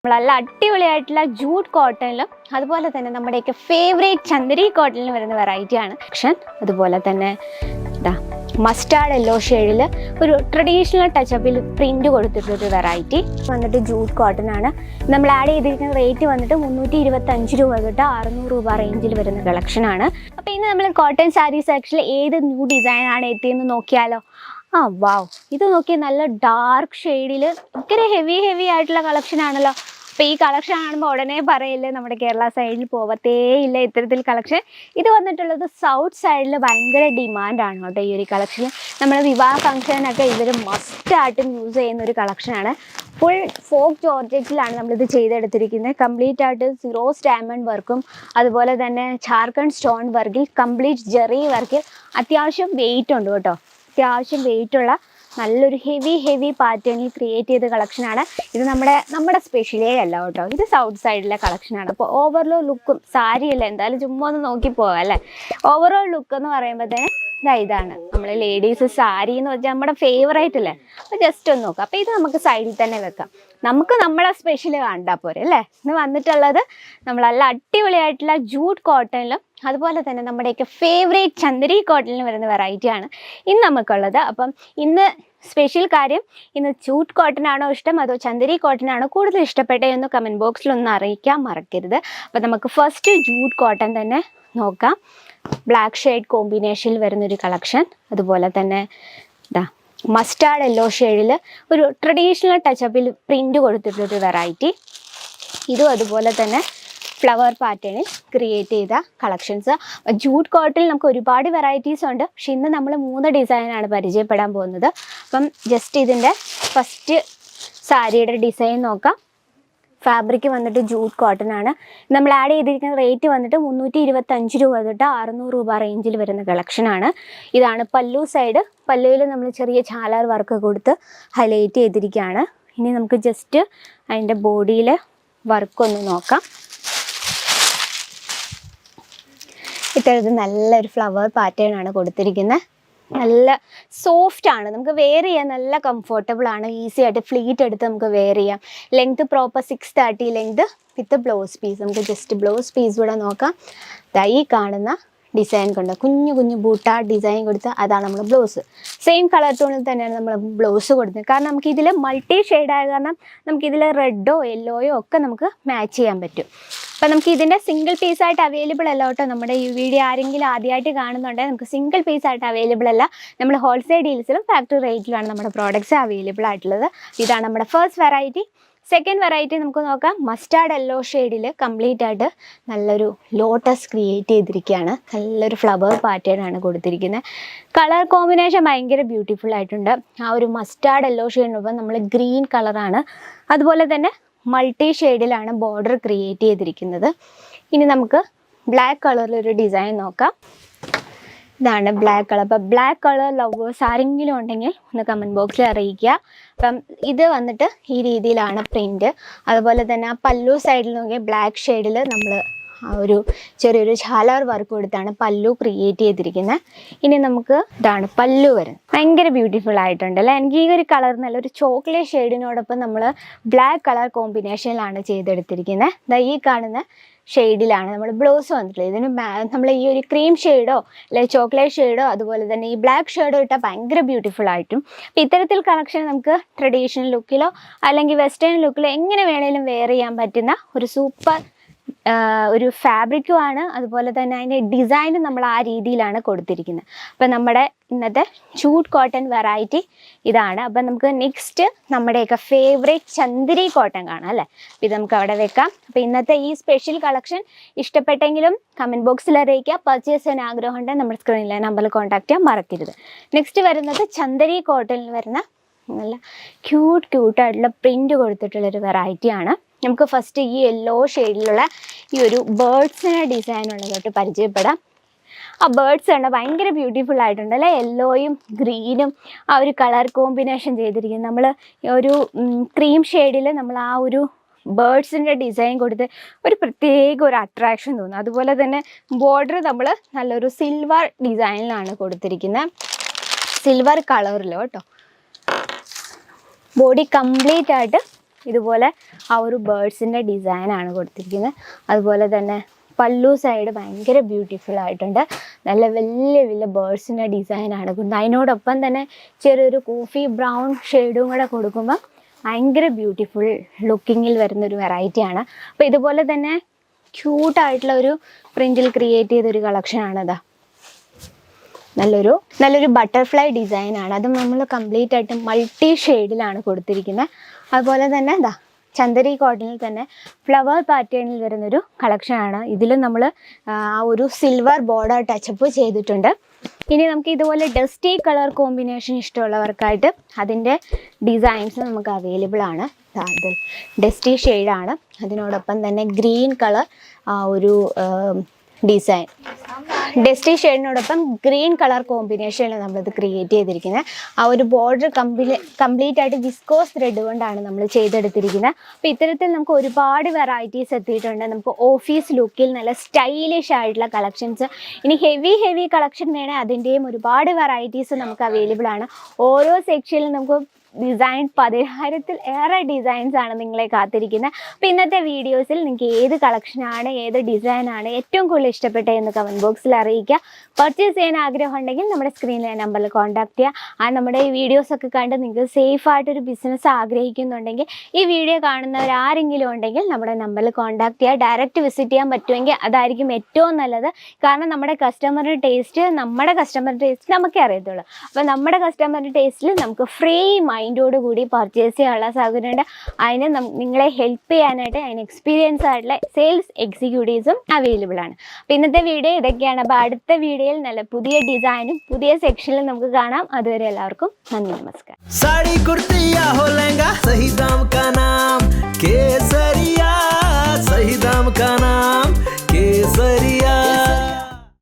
നല്ല അടിപൊളിയായിട്ടുള്ള ജൂട്ട് കോട്ടണിലും അതുപോലെ തന്നെ നമ്മുടെയൊക്കെ ഫേവറേറ്റ് ചന്ദരി കോട്ടണിലും വരുന്ന വെറൈറ്റിയാണ് കളക്ഷൻ. അതുപോലെ തന്നെ മസ്റ്റാർഡ് യെല്ലോ ഷെയ്ഡിൽ ഒരു ട്രഡീഷണൽ ടച്ചപ്പിൽ പ്രിന്റ് കൊടുത്തിട്ടൊരു വെറൈറ്റി വന്നിട്ട് ജൂട്ട് കോട്ടൺ ആണ്. നമ്മൾ ആഡ് ചെയ്തിരിക്കുന്ന റേറ്റ് വന്നിട്ട് 325 രൂപ തൊട്ട് 600 രൂപ റേഞ്ചിൽ വരുന്ന കളക്ഷനാണ്. അപ്പോൾ ഇന്ന് നമ്മൾ കോട്ടൺ സാരി സെക്ഷനിൽ ഏത് ന്യൂ ഡിസൈനാണ് എത്തിയെന്ന് നോക്കിയാലോ. വാവ്, ഇത് നോക്കി നല്ല ഡാർക്ക് ഷെയ്ഡിൽ ഭയങ്കര ഹെവി ആയിട്ടുള്ള കളക്ഷൻ ആണല്ലോ. അപ്പോൾ ഈ കളക്ഷൻ കാണുമ്പോൾ ഉടനെ പറയില്ലേ നമ്മുടെ കേരള സൈഡിൽ പോവത്തേ ഇല്ല ഇത്തരത്തിൽ കളക്ഷൻ. ഇത് വന്നിട്ടുള്ളത് സൗത്ത് സൈഡിൽ ഭയങ്കര ഡിമാൻഡാണ് കേട്ടോ. ഈ ഒരു കളക്ഷൻ നമ്മുടെ വിവാഹ ഫംഗ്ഷനൊക്കെ ഇവർ മസ്റ്റായിട്ടും യൂസ് ചെയ്യുന്ന ഒരു കളക്ഷനാണ്. ഫുൾ ഫോക്ക് ജോർജറ്റിലാണ് നമ്മളിത് ചെയ്തെടുത്തിരിക്കുന്നത്. കംപ്ലീറ്റ് ആയിട്ട് സീറോ ഡയമണ്ട് വർക്കും അതുപോലെ തന്നെ ഝാർഖണ്ഡ് സ്റ്റോൺ വർക്കിൽ കംപ്ലീറ്റ് ജെറി വർക്കിൽ അത്യാവശ്യം വെയിറ്റ് ഉണ്ട് കേട്ടോ. അത്യാവശ്യം വെയിറ്റുള്ള നല്ലൊരു ഹെവി പാറ്റേണിൽ ക്രിയേറ്റ് ചെയ്ത കളക്ഷനാണ്. ഇത് നമ്മുടെ സ്പെഷ്യലേ അല്ല കേട്ടോ. ഇത് സൗത്ത് സൈഡിലെ കളക്ഷനാണ്. അപ്പോൾ ഓവറോൾ ലുക്കും സാരിയല്ല, എന്തായാലും ചുമ്മാ ഒന്ന് നോക്കി പോകാം അല്ലേ. ഓവറോൾ ലുക്ക് എന്ന് പറയുമ്പോഴത്തേന് ഇതാണ് നമ്മൾ ലേഡീസ് സാരി എന്ന് വെച്ചാൽ നമ്മുടെ ഫേവറേറ്റ് അല്ലേ. അപ്പോൾ ജസ്റ്റ് ഒന്ന് നോക്കാം. അപ്പോൾ ഇത് നമുക്ക് സൈഡിൽ തന്നെ വെക്കാം. നമുക്ക് നമ്മളെ സ്പെഷ്യൽ കണ്ടാൽ പോരെ അല്ലേ. ഇന്ന് വന്നിട്ടുള്ളത് നമ്മൾ നല്ല അടിപൊളിയായിട്ടുള്ള ജൂട്ട് കോട്ടണിലും അതുപോലെ തന്നെ നമ്മുടെയൊക്കെ ഫേവറേറ്റ് ചന്ദരി കോട്ടണിലും വരുന്ന വെറൈറ്റിയാണ് ഇന്ന് നമുക്കുള്ളത്. അപ്പം ഇന്ന് സ്പെഷ്യൽ കാര്യം, ഇന്ന് ജൂട്ട് കോട്ടൺ ആണോ ഇഷ്ടം അതോ ചന്ദരി കോട്ടൺ ആണോ കൂടുതൽ ഇഷ്ടപ്പെട്ടതെന്ന് കമൻറ്റ് ബോക്സിൽ ഒന്ന് അറിയിക്കാൻ മറക്കരുത്. അപ്പം നമുക്ക് ഫസ്റ്റ് ജൂട്ട് കോട്ടൺ തന്നെ നോക്കാം. ബ്ലാക്ക് ഷെയ്ഡ് കോമ്പിനേഷനിൽ വരുന്നൊരു കളക്ഷൻ. അതുപോലെ തന്നെ മസ്റ്റാർഡ് യെല്ലോ ഷെയ്ഡിൽ ഒരു ട്രഡീഷണൽ ടച്ചപ്പിൽ പ്രിന്റ് കൊടുത്തിട്ടൊരു വെറൈറ്റി. ഇതും അതുപോലെ തന്നെ ഫ്ലവർ പാറ്റേണിൽ ക്രിയേറ്റ് ചെയ്ത കളക്ഷൻസ്. ജൂട്ട് കോട്ടണിൽ നമുക്ക് ഒരുപാട് വെറൈറ്റീസ് ഉണ്ട്. പക്ഷെ ഇന്ന് നമ്മൾ 3 ഡിസൈനാണ് പരിചയപ്പെടാൻ പോകുന്നത്. അപ്പം ജസ്റ്റ് ഇതിൻ്റെ ഫസ്റ്റ് സാരിയുടെ ഡിസൈൻ നോക്കാം. ഫാബ്രിക് വന്നിട്ട് ജൂട്ട് കോട്ടൺ ആണ്. നമ്മൾ ആഡ് ചെയ്തിരിക്കുന്ന റേറ്റ് വന്നിട്ട് 325 രൂപ തൊട്ട് 600 രൂപ റേഞ്ചിൽ വരുന്ന കളക്ഷനാണ്. ഇതാണ് പല്ലു സൈഡ്. പല്ലുവിൽ നമ്മൾ ചെറിയ ചാലാർ വർക്ക് കൊടുത്ത് ഹൈലൈറ്റ് ചെയ്തിരിക്കുകയാണ്. ഇനി നമുക്ക് ജസ്റ്റ് അതിൻ്റെ ബോഡിയിലെ വർക്കൊന്ന് നോക്കാം. ഇത്തരത്തിൽ നല്ലൊരു ഫ്ലവർ പാറ്റേൺ ആണ് കൊടുത്തിരിക്കുന്നത്. നല്ല സോഫ്റ്റ് ആണ്, നമുക്ക് വെയർ ചെയ്യാൻ നല്ല കംഫർട്ടബിൾ ആണ്. ഈസി ആയിട്ട് ഫ്ലീറ്റ് എടുത്ത് നമുക്ക് വെയർ ചെയ്യാം. Length proper 630 length with blouse piece. നമുക്ക് ജസ്റ്റ് ബ്ലൗസ് പീസ് കൂടെ നോക്കാം. ഈ കാണുന്ന ഡിസൈൻ കൊണ്ട് കുഞ്ഞു ബൂട്ട ഡിസൈൻ കൊടുത്ത് അതാണ് നമ്മൾ ബ്ലൗസ്. സെയിം കളർ ടോണിൽ തന്നെയാണ് നമ്മൾ ബ്ലൗസ് കൊടുത്തത്. കാരണം നമുക്കിതിൽ മൾട്ടി ഷെയ്ഡായ കാരണം നമുക്കിതിൽ റെഡോ യെല്ലോയോ ഒക്കെ നമുക്ക് മാച്ച് ചെയ്യാൻ പറ്റും. അപ്പം നമുക്ക് ഇതിൻ്റെ സിംഗിൾ പീസായിട്ട് അവൈലബിൾ അല്ല കേട്ടോ. നമ്മുടെ ഈ വീഡിയോ ആരെങ്കിലും ആദ്യമായിട്ട് കാണുന്നുണ്ടെങ്കിൽ നമുക്ക് സിംഗിൾ പീസായിട്ട് അവൈലബിൾ അല്ല. നമ്മൾ ഹോൾസെയിൽ ഡീൽസിലും ഫാക്ടറി റേറ്റിലാണ് നമ്മുടെ പ്രോഡക്റ്റ്സ് അവൈലബിൾ ആയിട്ടുള്ളത്. ഇതാണ് നമ്മുടെ ഫസ്റ്റ് വെറൈറ്റി. സെക്കൻഡ് വെറൈറ്റി നമുക്ക് നോക്കാം. മസ്റ്റാർഡ് യെല്ലോ ഷെയ്ഡിൽ കംപ്ലീറ്റ് ആയിട്ട് നല്ലൊരു ലോട്ടസ് ക്രിയേറ്റ് ചെയ്തിരിക്കുകയാണ്. നല്ലൊരു ഫ്ലവർ പാറ്റേൺ ആണ് കൊടുത്തിരിക്കുന്നത്. കളർ കോമ്പിനേഷൻ ഭയങ്കര ബ്യൂട്ടിഫുൾ ആയിട്ടുണ്ട്. ആ ഒരു മസ്റ്റാർഡ് യെല്ലോ ഷെയ്ഡിനൊപ്പം നമ്മൾ ഗ്രീൻ കളറാണ്. അതുപോലെ തന്നെ മൾട്ടി ഷെയ്ഡിലാണ് ബോർഡർ ക്രിയേറ്റ് ചെയ്തിരിക്കുന്നത്. ഇനി നമുക്ക് ബ്ലാക്ക് കളറിലൊരു ഡിസൈൻ നോക്കാം. ഇതാണ് ബ്ലാക്ക് കളർ. അപ്പോൾ ബ്ലാക്ക് കളർ ലവേഴ്സ് ആരെങ്കിലും ഉണ്ടെങ്കിൽ ഒന്ന് കമൻറ്റ് ബോക്സിൽ അറിയിക്കുക. അപ്പം ഇത് വന്നിട്ട് ഈ രീതിയിലാണ് പ്രിൻറ്റ്. അതുപോലെ തന്നെ ആ പല്ലു സൈഡിൽ നോക്കിയാൽ ബ്ലാക്ക് ഷെയ്ഡിൽ നമ്മൾ ഒരു ചെറിയൊരു ഝാലാർ വർക്ക് കൊടുത്താണ് പല്ലു ക്രിയേറ്റ് ചെയ്തിരിക്കുന്നത്. ഇനി നമുക്ക് ഇതാണ് പല്ലു വരുന്നത്. ഭയങ്കര ബ്യൂട്ടിഫുൾ ആയിട്ടുണ്ട് അല്ലേ. എനിക്ക് ഈ ഒരു കളർ നല്ലൊരു ചോക്ലേറ്റ് ഷെയ്ഡിനോടൊപ്പം നമ്മൾ ബ്ലാക്ക് കളർ കോമ്പിനേഷനിലാണ് ചെയ്തെടുത്തിരിക്കുന്നത്. ഈ കാണുന്ന ഷെയ്ഡിലാണ് നമ്മൾ ബ്ലൗസ് വന്നിട്ടുള്ളത്. ഇതിന് നമ്മൾ ഈ ഒരു ക്രീം ഷെയ്ഡോ അല്ലെങ്കിൽ ചോക്ലേറ്റ് ഷെയ്ഡോ അതുപോലെ തന്നെ ഈ ബ്ലാക്ക് ഷെയ്ഡോ ഇട്ടാൽ ഭയങ്കര ബ്യൂട്ടിഫുൾ ആയിട്ടും. അപ്പോൾ ഇത്തരത്തിൽ കളക്ഷൻ നമുക്ക് ട്രഡീഷണൽ ലുക്കിലോ അല്ലെങ്കിൽ വെസ്റ്റേൺ ലുക്കിലോ എങ്ങനെ വേണേലും വെയർ ചെയ്യാൻ പറ്റുന്ന ഒരു സൂപ്പർ ഒരു ഫാബ്രിക്കും ആണ്. അതുപോലെ തന്നെ അതിൻ്റെ ഡിസൈൻ നമ്മൾ ആ രീതിയിലാണ് കൊടുത്തിരിക്കുന്നത്. അപ്പം നമ്മുടെ ഇന്നത്തെ ജൂട്ട് കോട്ടൺ വെറൈറ്റി ഇതാണ്. അപ്പം നമുക്ക് നെക്സ്റ്റ് നമ്മുടെയൊക്കെ ഫേവറേറ്റ് ചന്ദരി കോട്ടൺ കാണാം അല്ലേ. അപ്പം ഇത് നമുക്ക് അവിടെ വെക്കാം. അപ്പോൾ ഇന്നത്തെ ഈ സ്പെഷ്യൽ കളക്ഷൻ ഇഷ്ടപ്പെട്ടെങ്കിലും കമൻറ്റ് ബോക്സിൽ അറിയിക്കുക. പർച്ചേസ് ചെയ്യാൻ ആഗ്രഹമുണ്ടെങ്കിൽ നമ്മുടെ സ്ക്രീനിലെ നമ്പറിൽ കോൺടാക്ട് ചെയ്യാൻ മറക്കരുത്. നെക്സ്റ്റ് വരുന്നത് ചന്ദരി കോട്ടണിൽ വരുന്ന നല്ല ക്യൂട്ടായിട്ടുള്ള പ്രിൻ്റ് കൊടുത്തിട്ടുള്ളൊരു വെറൈറ്റിയാണ്. നമുക്ക് ഫസ്റ്റ് ഈ യെല്ലോ ഷെയ്ഡിലുള്ള ഈ ഒരു ബേർഡ്സിനെ ഡിസൈനുള്ള തൊട്ട് പരിചയപ്പെടാം. ആ ബേർഡ്സ് കണ്ട ഭയങ്കര ബ്യൂട്ടിഫുൾ ആയിട്ടുണ്ട് അല്ലേ. യെല്ലോയും ഗ്രീനും ആ ഒരു കളർ കോമ്പിനേഷൻ ചെയ്തിരിക്കുന്നത്. നമ്മൾ ഒരു ക്രീം ഷെയ്ഡിൽ നമ്മൾ ആ ഒരു ബേർഡ്സിൻ്റെ ഡിസൈൻ കൊടുത്ത് ഒരു പ്രത്യേക ഒരു അട്രാക്ഷൻ തോന്നും. അതുപോലെ തന്നെ ബോർഡർ നമ്മൾ നല്ലൊരു സിൽവർ ഡിസൈനിലാണ് കൊടുത്തിരിക്കുന്നത്. സിൽവർ കളറിലോ കേട്ടോ. ബോഡി കംപ്ലീറ്റ് ആയിട്ട് ഇതുപോലെ ആ ഒരു ബേർഡ്സിൻ്റെ ഡിസൈനാണ് കൊടുത്തിരിക്കുന്നത്. അതുപോലെ തന്നെ പല്ലു സൈഡ് ഭയങ്കര ബ്യൂട്ടിഫുൾ ആയിട്ടുണ്ട്. നല്ല വലിയ വലിയ ബേർഡ്സിൻ്റെ ഡിസൈനാണ് കൊടുക്കുന്നത്. അതിനോടൊപ്പം തന്നെ ചെറിയൊരു കോഫി ബ്രൗൺ ഷെയ്ഡും കൂടെ കൊടുക്കുമ്പോൾ ഭയങ്കര ബ്യൂട്ടിഫുൾ ലുക്കിങ്ങിൽ വരുന്നൊരു വെറൈറ്റിയാണ്. അപ്പോൾ ഇതുപോലെ തന്നെ ക്യൂട്ടായിട്ടുള്ള ഒരു പ്രിൻറ്റിൽ ക്രിയേറ്റ് ചെയ്തൊരു കളക്ഷനാണിതാ. നല്ലൊരു ബട്ടർഫ്ലൈ ഡിസൈനാണ്. അതും നമ്മൾ കംപ്ലീറ്റ് ആയിട്ട് മൾട്ടി ഷെയ്ഡിലാണ് കൊടുത്തിരിക്കുന്നത്. അതുപോലെ തന്നെ ഇതാ ചന്ദരി കോട്ടണിൽ തന്നെ ഫ്ലവർ പാറ്റേണിൽ വരുന്നൊരു കളക്ഷനാണ്. ഇതിൽ നമ്മൾ ആ ഒരു സിൽവർ ബോർഡർ ടച്ചപ്പ് ചെയ്തിട്ടുണ്ട്. ഇനി നമുക്ക് ഇതുപോലെ ഡസ്റ്റി കളർ കോമ്പിനേഷൻ ഇഷ്ടമുള്ളവർക്കായിട്ട് അതിൻ്റെ ഡിസൈൻസ് നമുക്ക് അവൈലബിൾ ആണ്. അത് ഡസ്റ്റി ഷെയ്ഡാണ്. അതിനോടൊപ്പം തന്നെ ഗ്രീൻ കളർ ഒരു ഡിസൈൻ, ഡസ്റ്റി ഷെയ്ഡിനോടൊപ്പം ഗ്രീൻ കളർ കോമ്പിനേഷനിൽ നമ്മളിത് ക്രിയേറ്റ് ചെയ്തിരിക്കുന്നത്. ആ ഒരു ബോർഡർ കംപ്ലീറ്റ് ആയിട്ട് വിസ്കോസ് ത്രെഡ് കൊണ്ടാണ് നമ്മൾ ചെയ്തെടുത്തിരിക്കുന്നത്. അപ്പോൾ ഇത്തരത്തിൽ നമുക്ക് ഒരുപാട് വെറൈറ്റീസ് എത്തിയിട്ടുണ്ട്. നമുക്ക് ഓഫീസ് ലുക്കിൽ നല്ല സ്റ്റൈലിഷ് ആയിട്ടുള്ള കളക്ഷൻസ്. ഇനി ഹെവി കളക്ഷൻ വേണേൽ അതിൻ്റെയും ഒരുപാട് വെറൈറ്റീസ് നമുക്ക് അവൈലബിൾ ആണ്. ഓരോ സെക്ഷനിലും നമുക്ക് ഡിസൈൻ 10,000-ൽ ഏറെ ഡിസൈൻസ് ആണ് നിങ്ങളെ കാത്തിരിക്കുന്നത്. അപ്പോൾ ഇന്നത്തെ വീഡിയോസിൽ നിങ്ങൾക്ക് ഏത് കളക്ഷനാണ്, ഏത് ഡിസൈനാണ് ഏറ്റവും കൂടുതൽ ഇഷ്ടപ്പെട്ടതെന്ന് കമൻറ്റ് ബോക്സിൽ അറിയിക്കുക. പർച്ചേസ് ചെയ്യാൻ ആഗ്രഹം ഉണ്ടെങ്കിൽ നമ്മുടെ സ്ക്രീനിലെ നമ്പറിൽ കോൺടാക്ട് ചെയ്യുക. നമ്മുടെ ഈ വീഡിയോസൊക്കെ കണ്ട് നിങ്ങൾക്ക് സേഫായിട്ടൊരു ബിസിനസ് ആഗ്രഹിക്കുന്നുണ്ടെങ്കിൽ, ഈ വീഡിയോ കാണുന്നവർ ആരെങ്കിലും ഉണ്ടെങ്കിൽ നമ്മുടെ നമ്പറിൽ കോൺടാക്ട് ചെയ്യുക. ഡയറക്റ്റ് വിസിറ്റ് ചെയ്യാൻ പറ്റുമെങ്കിൽ അതായിരിക്കും ഏറ്റവും നല്ലത്. കാരണം നമ്മുടെ കസ്റ്റമറുടെ ടേസ്റ്റ് നമുക്കേ അറിയത്തുള്ളൂ. അപ്പോൾ നമ്മുടെ കസ്റ്റമറുടെ ടേസ്റ്റിൽ നമുക്ക് ഫ്രീ മൈൻഡോട് കൂടി പർച്ചേസ് ചെയ്യാനുള്ള സൗകര്യമുണ്ട്. അതിന് നിങ്ങളെ ഹെൽപ്പ് ചെയ്യാനായിട്ട് അതിന് എക്സ്പീരിയൻസ് ആയിട്ടുള്ള സെയിൽസ് എക്സിക്യൂട്ടീവ്സും അവൈലബിൾ ആണ്. അപ്പോൾ ഇന്നത്തെ വീഡിയോ ഇതൊക്കെയാണ്. അപ്പോൾ അടുത്ത വീഡിയോയിൽ നല്ല പുതിയ ഡിസൈനും പുതിയ സെക്ഷനിലും നമുക്ക് കാണാം. അതുവരെ എല്ലാവർക്കും നന്ദി, നമസ്കാരം. साड़ी कुर्ती या हो लहंगा, सही दाम का नाम केसरिया, सही दाम का नाम केसरिया.